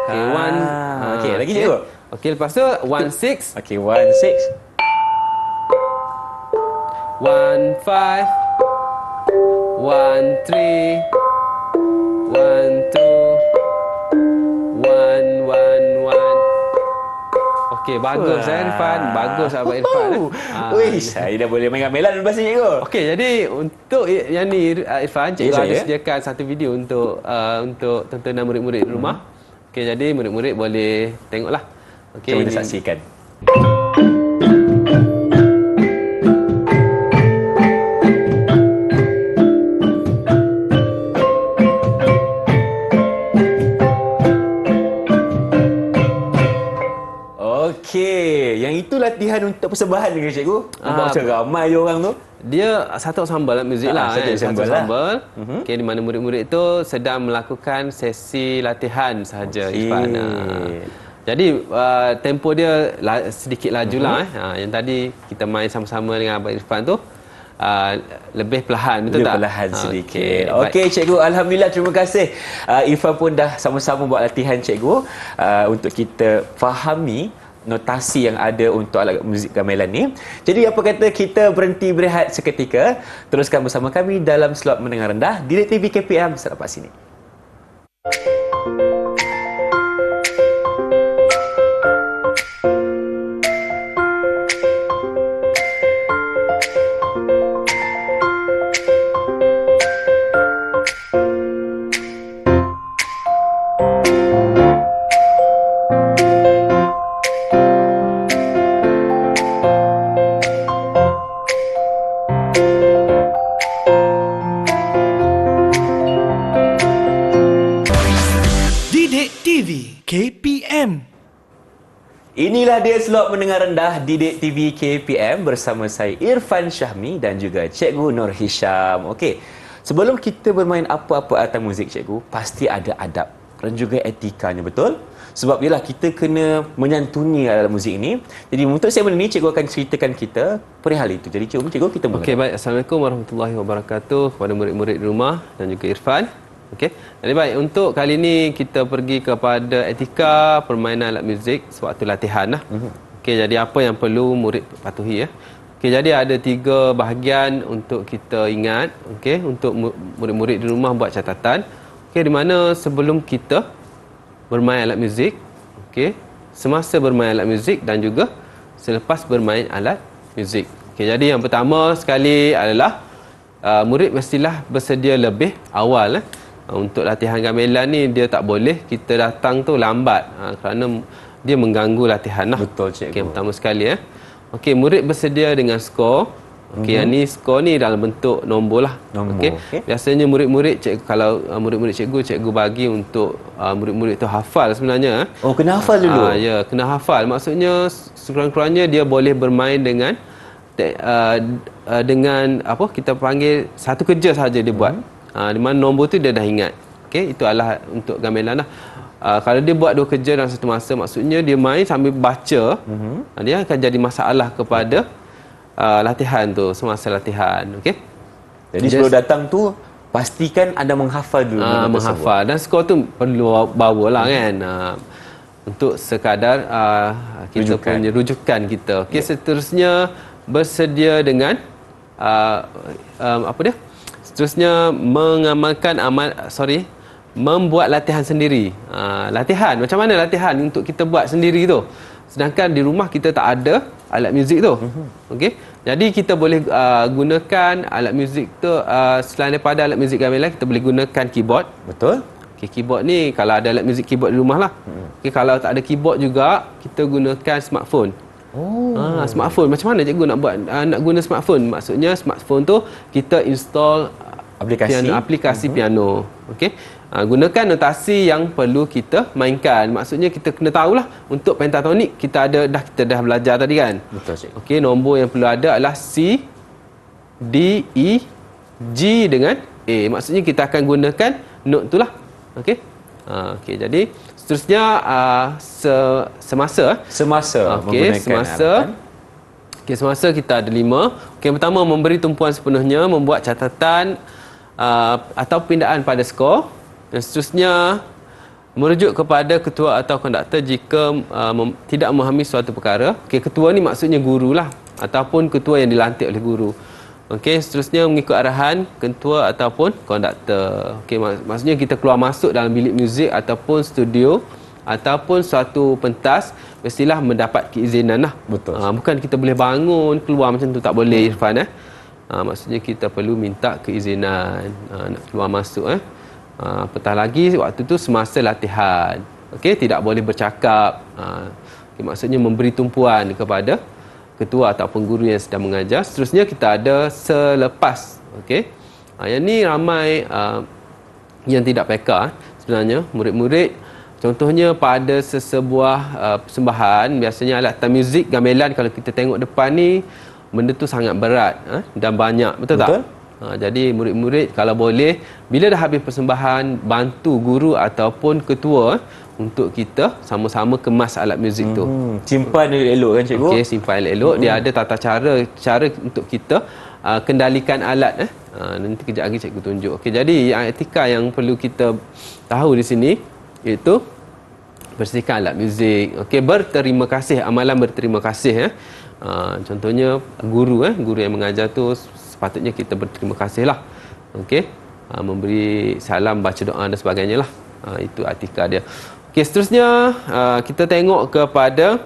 Okey, 1. Okey, lagi cikgu. Okey, lepas tu 1, 6. Okey, 1, 6. 1, 5. 1, 3. 1, 2. 1, 1, 1. Okey, bagus Irfan. Bagus Abang Irfan. Wih, saya dah boleh main gamelan lepas ni cikgu. Okey, jadi untuk yang ni Irfan, cikgu ada sediakan satu video untuk tontonan murid-murid di rumah. Okey, jadi murid-murid boleh tengoklah. Okey, kita saksikan. Okey, yang itu latihan untuk persembahan ke cikgu? Nampak macam ramai je orang tu. Dia satu ensemble muzik lah. Satu ensemble. Okey, di mana murid-murid itu sedang melakukan sesi latihan sahaja Irfan. Jadi tempo dia sedikit laju lah. Yang tadi kita main sama-sama dengan Abang Irfan tu lebih perlahan, betul tak? Lebih perlahan sedikit. Okey, cikgu, alhamdulillah, terima kasih. Irfan pun dah sama-sama buat latihan cikgu untuk kita fahami notasi yang ada untuk alat muzik gamelan ni. Jadi apa kata kita berhenti berehat seketika, teruskan bersama kami dalam slot mendengar rendah Didik TV KPM selepas ini. KPM. Inilah dia slot mendengar rendah Didik TV KPM bersama saya Irfan Syahmi dan juga Cikgu Nur Hisham. Okey, sebelum kita bermain apa-apa alat muzik cikgu, pasti ada adab dan juga etikanya, betul? Sebab ialah kita kena menyantuni alat muzik ini. Jadi untuk segmen ini cikgu akan ceritakan kita perihal itu. Jadi cikgu kita mula. Okey, baik. Assalamualaikum warahmatullahi wabarakatuh kepada murid-murid di rumah dan juga Irfan. Okey. Jadi baik, untuk kali ini kita pergi kepada etika permainan alat muzik sewaktu latihan lah. Okey, jadi apa yang perlu murid patuhi ya. Okey, jadi ada 3 bahagian untuk kita ingat, okey, untuk murid-murid di rumah buat catatan. Okey, di mana sebelum kita bermain alat muzik, okey, semasa bermain alat muzik dan juga selepas bermain alat muzik. Okey, jadi yang pertama sekali adalah murid mestilah bersedia lebih awal untuk latihan gamelan ni. Dia tak boleh kita datang tu lambat kerana dia mengganggu latihan lah. Betul, cikgu. Okey, pertama sekali Okey, murid bersedia dengan skor. Okey, yang ni skor ni dalam bentuk nombor lah. Nombor, Okey. okey. Biasanya murid-murid kalau murid-murid cikgu bagi untuk murid-murid tu hafal sebenarnya. Oh, kena hafal dulu. Ya, kena hafal. Maksudnya sekurang-kurangnya dia boleh bermain dengan dengan apa kita panggil satu kerja sahaja dia buat. Di mana nombor tu dia dah ingat. Okey, itu adalah untuk gamelan lah. Kalau dia buat 2 kerja dalam satu masa, maksudnya dia main sambil baca, dia akan jadi masalah kepada latihan tu, semasa latihan. Okey. Jadi sebelum datang tu pastikan anda menghafal dulu benda tersebut. Menghafal, dan skor tu perlu bawa lah kan, untuk sekadar kita punya rujukan kita. Okey, seterusnya bersedia dengan apa dia? Seterusnya mengamalkan membuat latihan sendiri. Latihan, macam mana latihan untuk kita buat sendiri tu? Sedangkan di rumah kita tak ada alat muzik tu. Okey. Jadi kita boleh gunakan alat muzik tu selain daripada alat muzik gamelan, kita boleh gunakan keyboard. Betul? Okey, keyboard ni kalau ada alat muzik keyboard di rumah lah. Okey, kalau tak ada keyboard juga, kita gunakan smartphone. Smartphone. Macam mana cikgu nak buat nak guna smartphone? Maksudnya smartphone tu kita install aplikasi piano. Okey. Gunakan notasi yang perlu kita mainkan. Maksudnya kita kena tahulah untuk pentatonik kita dah belajar tadi kan. Betul, cikgu. Okey, nombor yang perlu ada adalah C, D, E, G dengan A. Maksudnya kita akan gunakan note tu lah. Okey. Okey, jadi seterusnya semasa semasa kita ada 5. Okey, pertama memberi tumpuan sepenuhnya, membuat catatan atau pindaan pada skor, dan seterusnya merujuk kepada ketua atau konduktor jika tidak memahami suatu perkara. Okey, ketua ni maksudnya guru lah, ataupun ketua yang dilantik oleh guru. Okey, seterusnya mengikut arahan ketua ataupun konduktor. Okey, maksudnya kita keluar masuk dalam bilik muzik ataupun studio ataupun suatu pentas, mestilah mendapat keizinan lah. Betul. Bukan kita boleh bangun keluar macam tu, tak boleh, Irfan. Maksudnya kita perlu minta keizinan nak keluar masuk. Apatah lagi waktu tu semasa latihan. Okey, tidak boleh bercakap. Okay, maksudnya memberi tumpuan kepada ketua ataupun guru yang sedang mengajar. Seterusnya kita ada selepas. Okey. Yang ni ramai yang tidak peka sebenarnya, murid-murid. Contohnya pada sesebuah persembahan, biasanya alatan muzik gamelan, kalau kita tengok depan ni, benda tu sangat berat dan banyak, betul tak? Jadi murid-murid kalau boleh, bila dah habis persembahan, bantu guru ataupun ketua untuk kita sama-sama kemas alat muzik tu. Simpan elok-elok kan, cikgu? Okey, simpan elok-elok. Dia ada tata cara untuk kita kendalikan alat. Nanti kejap lagi cikgu tunjuk. Okey, jadi etika yang perlu kita tahu di sini iaitu bersihkan alat muzik. Okey, berterima kasih, amalan berterima kasih. Contohnya guru yang mengajar tu sepatutnya kita berterima kasih lah. Okey, memberi salam, baca doa dan sebagainya lah. Itu etika dia. Okey, seterusnya kita tengok kepada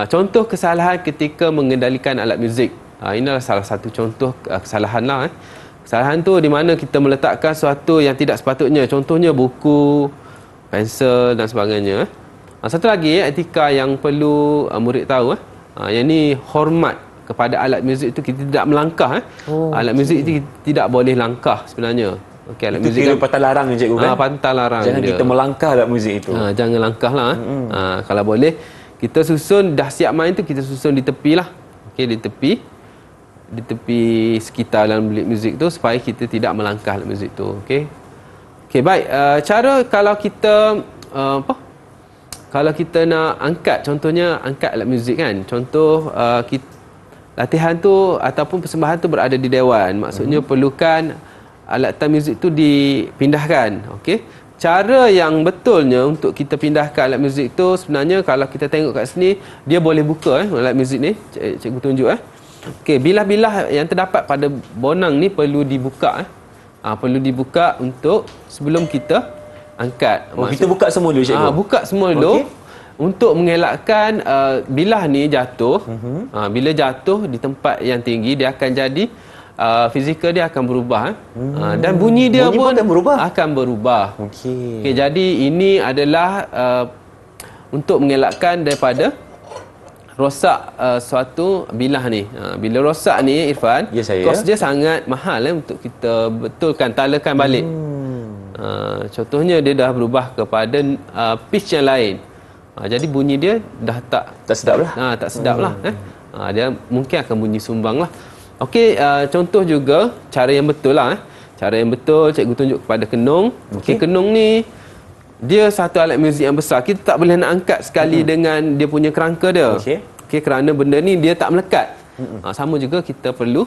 contoh kesalahan ketika mengendalikan alat muzik. Inilah salah satu contoh kesalahan lah. Kesalahan tu di mana kita meletakkan sesuatu yang tidak sepatutnya. Contohnya buku, pensel dan sebagainya. Satu lagi etika yang perlu murid tahu. Yang ni hormat kepada alat muzik tu, kita tidak melangkah. Alat muzik itu tidak boleh langkah sebenarnya. Okey, alat muzik kan pantang larang je, cikgu kan? Pantang larang. Jangan dia. kita melangkah alat muzik itu. Jangan langkah lah. Kalau boleh kita susun, dah siap main tu kita susun di tepi lah. Okey, di tepi sekitar dalam bilik muzik tu, supaya kita tidak melangkah alat muzik tu. Okey. Okey, baik. Cara kalau kita kalau kita nak angkat, contohnya angkat alat muzik kan. Contoh latihan tu ataupun persembahan tu berada di dewan. Maksudnya perlukan alatan muzik tu dipindahkan. Okey. cara yang betulnya untuk kita pindahkan alat muzik tu sebenarnya kalau kita tengok kat sini, dia boleh buka alat muzik ni. Cikgu tunjuk Okey, bilah-bilah yang terdapat pada bonang ni perlu dibuka perlu dibuka untuk sebelum kita angkat. Kita buka semua dulu, cikgu. Buka semua dulu. Okey. Untuk mengelakkan bilah ni jatuh. Bila jatuh di tempat yang tinggi, dia akan jadi fizikal dia akan berubah. Dan bunyi dia pun akan berubah. Okey, jadi ini adalah untuk mengelakkan daripada rosak suatu bilah ni. Bila rosak ni, Irfan, kos dia sangat mahal untuk kita betulkan, talakan balik. Contohnya dia dah berubah kepada pitch yang lain. Jadi bunyi dia dah tak sedap lah. Tak sedap lah. Dia mungkin akan bunyi sumbang lah. Okey, contoh juga cara yang betul lah. Cara yang betul cikgu tunjuk kepada kenung. Okey, kenung ni dia satu alat muzik yang besar. Kita tak boleh nak angkat sekali dengan dia punya kerangka dia. Okey, kerana benda ni dia tak melekat. Sama juga kita perlu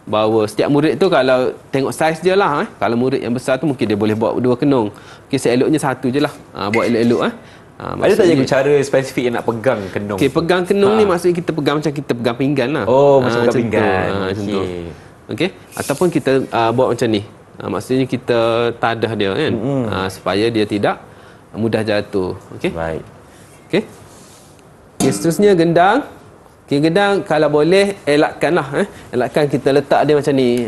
bawa. Setiap murid tu kalau tengok saiz dia lah. Kalau murid yang besar tu mungkin dia boleh bawa 2 kenung. Okey, seeloknya satu je lah. Buat elok-elok ada tak cikgu cara spesifik yang nak pegang kenung? Okey, pegang kenung ni maksudnya kita pegang macam kita pegang pinggan lah. Macam pegang pinggan. Contoh. Okey, ataupun kita buat macam ni. Maksudnya kita tadah dia kan. Supaya dia tidak mudah jatuh. Okey. Baik. Okey. Okey, seterusnya gendang. Okey, gendang kalau boleh elakkanlah elakkan kita letak dia macam ni.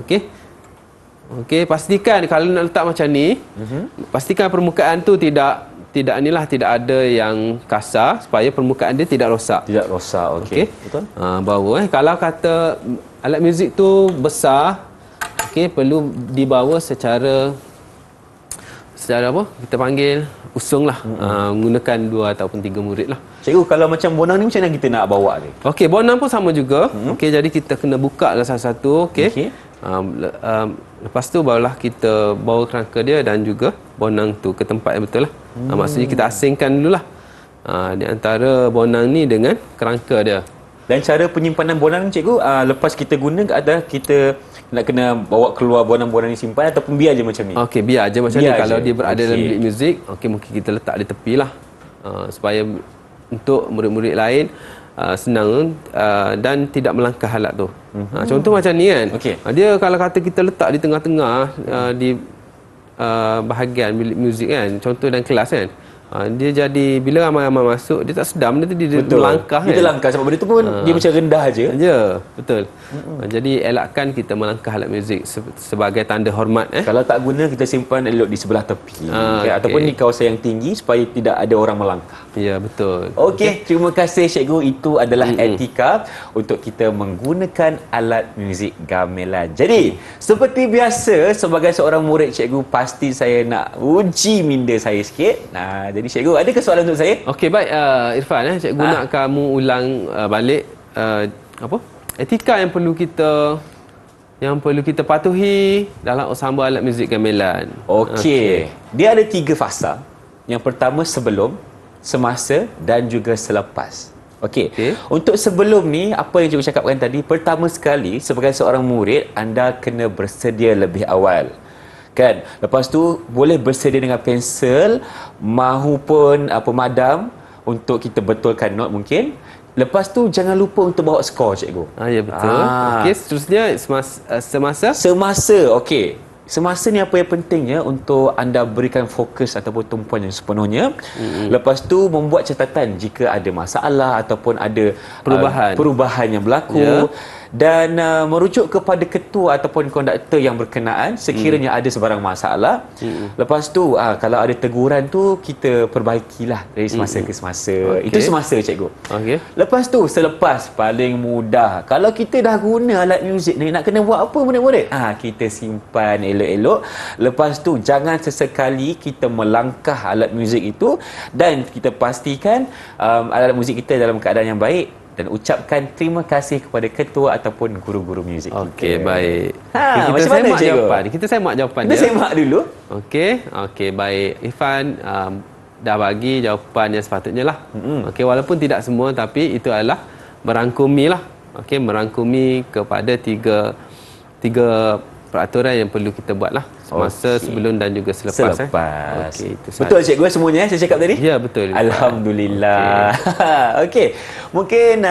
Okey. Okey, pastikan kalau nak letak macam ni, pastikan permukaan tu tidak ada yang kasar supaya permukaan dia tidak rosak. Tidak rosak. Okey. Betul. Bawa kalau kata alat muzik tu besar, okey, perlu dibawa secara apa? Kita panggil usunglah. Menggunakan 2 ataupun 3 murid lah. Cikgu, kalau macam bonang ni macam mana kita nak bawa ni? Okey, bonang pun sama juga. Okey, jadi kita kena buka lah satu-satu. Okey. Lepas tu barulah kita bawa kerangka dia dan juga bonang tu ke tempat yang betul lah. Maksudnya kita asingkan dululah di antara bonang ni dengan kerangka dia. Dan cara penyimpanan bonang ni, cikgu, lepas kita guna adalah kita nak kena bawa keluar bonang-bonang ni simpan ataupun biar je macam ni? Okey, biar je macam ni. Kalau dia berada dalam bilik muzik, okey, mungkin kita letak di tepi lah supaya untuk murid-murid lain senang dan tidak melangkah alat tu. Contoh macam ni kan. Dia kalau kata kita letak di tengah-tengah di bahagian bilik muzik kan, contoh dalam kelas kan, dia jadi bila ramai-ramai masuk dia tak sedar benda tu, dia melangkah kan. Kita langkah sebab benda tu pun dia macam rendah je. Betul. Jadi elakkan kita melangkah alat muzik sebagai tanda hormat. Kalau tak guna, kita simpan elok di sebelah tepi. Ataupun di kawasan yang tinggi supaya tidak ada orang melangkah. Ya, betul. Okey, terima kasih cikgu. Itu adalah etika untuk kita menggunakan alat muzik gamelan. Jadi, seperti biasa sebagai seorang murid cikgu, pasti saya nak uji minda saya sikit. Jadi cikgu, ada ke soalan untuk saya? Okey, baik Irfan, cikgu nak kamu ulang balik etika yang perlu kita patuhi dalam ensemble alat muzik gamelan. Okey. Dia ada 3 fasa. Yang pertama sebelum, semasa dan juga selepas. Okey. Untuk sebelum ni, apa yang cikgu cakapkan tadi, pertama sekali sebagai seorang murid, anda kena bersedia lebih awal. Kan? Lepas tu boleh bersedia dengan pensel mahupun pemadam untuk kita betulkan not mungkin. Lepas tu jangan lupa untuk bawa skor, cikgu. Ya, betul. Okey, seterusnya semasa. Okey. Semasa ni apa yang pentingnya untuk anda berikan fokus ataupun tumpuan yang sepenuhnya. Lepas tu membuat catatan jika ada masalah ataupun ada perubahan yang berlaku. Dan merujuk kepada ketua ataupun konduktor yang berkenaan sekiranya ada sebarang masalah. Lepas tu kalau ada teguran tu kita perbaikilah dari semasa ke semasa. Itu semasa, cikgu. Lepas tu selepas, paling mudah. Kalau kita dah guna alat muzik ni, nak kena buat apa murid-murid? Kita simpan elok-elok. Lepas tu jangan sesekali kita melangkah alat muzik itu dan kita pastikan alat muzik kita dalam keadaan yang baik. Dan ucapkan terima kasih kepada ketua ataupun guru-guru muzik kita. Okey, baik. Kita semak jawapan. Kita semak jawapan dia. Kita semak dulu. Okey, baik. Irfan dah bagi jawapan yang sepatutnya lah. Okey, walaupun tidak semua tapi itu adalah merangkumi lah. Okey, merangkumi kepada tiga peraturan yang perlu kita buat lah Semasa, sebelum dan juga selepas. Selepas. Okey, itu Betul cikgu semuanya saya cakap tadi? Ya, betul. Alhamdulillah. Okey. Mungkin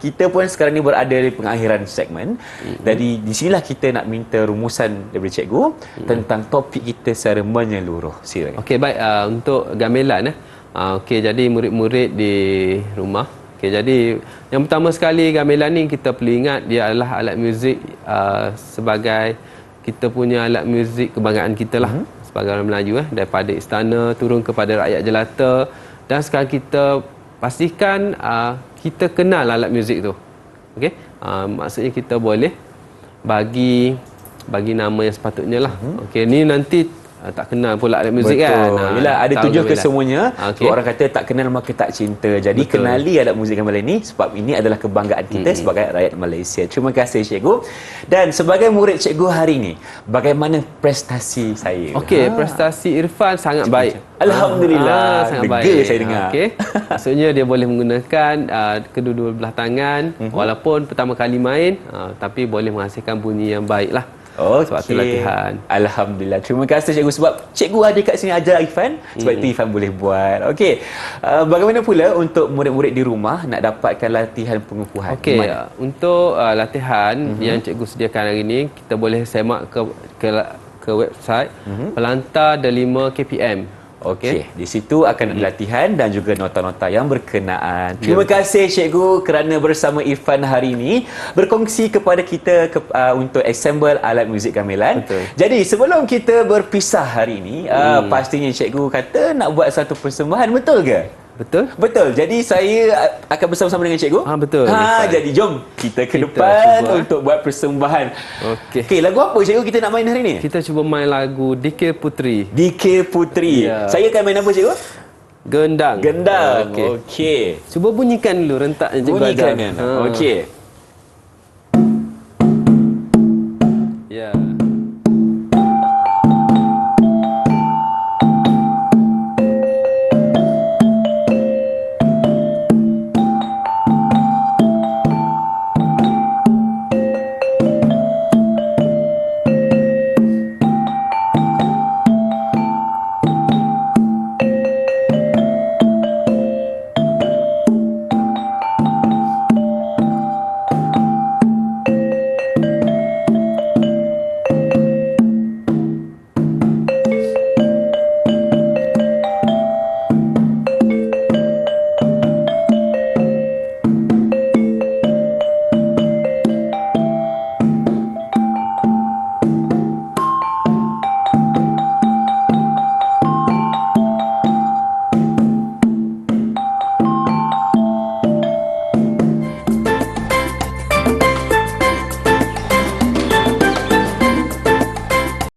kita pun sekarang ni berada di pengakhiran segmen. Jadi di sinilah kita nak minta rumusan daripada cikgu tentang topik kita secara menyeluruh. Silakan. Okey, baik. Untuk gamelan okey, jadi murid-murid di rumah. Okey, jadi yang pertama sekali gamelan ni kita perlu ingat dia adalah alat muzik sebagai kita punya alat muzik kebanggaan kita lah sebagai orang Melayu daripada istana turun kepada rakyat jelata, dan sekarang kita pastikan kita kenal alat muzik tu. Okey, maksudnya kita boleh bagi nama yang sepatutnya lah. Okey, ni nanti tak kenal pula alat muzik kan. Yelah, ada tujuh kesemuanya. Okey. Orang kata tak kenal maka tak cinta. Jadi kenali alat muzik gamelan ini sebab ini adalah kebanggaan kita sebagai rakyat Malaysia. Terima kasih cikgu. Dan sebagai murid cikgu hari ini, bagaimana prestasi saya? Okey, prestasi Irfan sangat baik. Alhamdulillah. Sangat Lega baik. saya dengar. Okey. Maksudnya dia boleh menggunakan kedua-dua belah tangan walaupun pertama kali main tapi boleh menghasilkan bunyi yang baiklah. Sebab tu latihan. Alhamdulillah. Terima kasih cikgu sebab cikgu ada kat sini ajar Irfan. Sebab itu Irfan boleh buat. Okey. Bagaimana pula untuk murid-murid di rumah nak dapatkan latihan pengukuhan? Okey, untuk latihan yang cikgu sediakan hari ini, kita boleh semak ke website Pelantar Delima KPM. Okey, di situ akan ada latihan dan juga nota-nota yang berkenaan. Terima kasih cikgu kerana bersama Irfan hari ini berkongsi kepada kita untuk ensemble alat muzik gamelan. Betul. Jadi sebelum kita berpisah hari ini, pastinya cikgu kata nak buat satu persembahan, betul ke? Betul? Betul. Jadi saya akan bersama-sama dengan cikgu. Betul. Jadi jom kita ke depan cuba, untuk buat persembahan. Okey. Okey, lagu apa cikgu kita nak main hari ni? Kita cuba main lagu DK Putri. DK Putri. Ya. Saya akan main apa cikgu? Gendang. Gendang. Okey. Okey. Cuba bunyikan dulu rentaknya cikgu Bunyikan ajar. kan? Okey.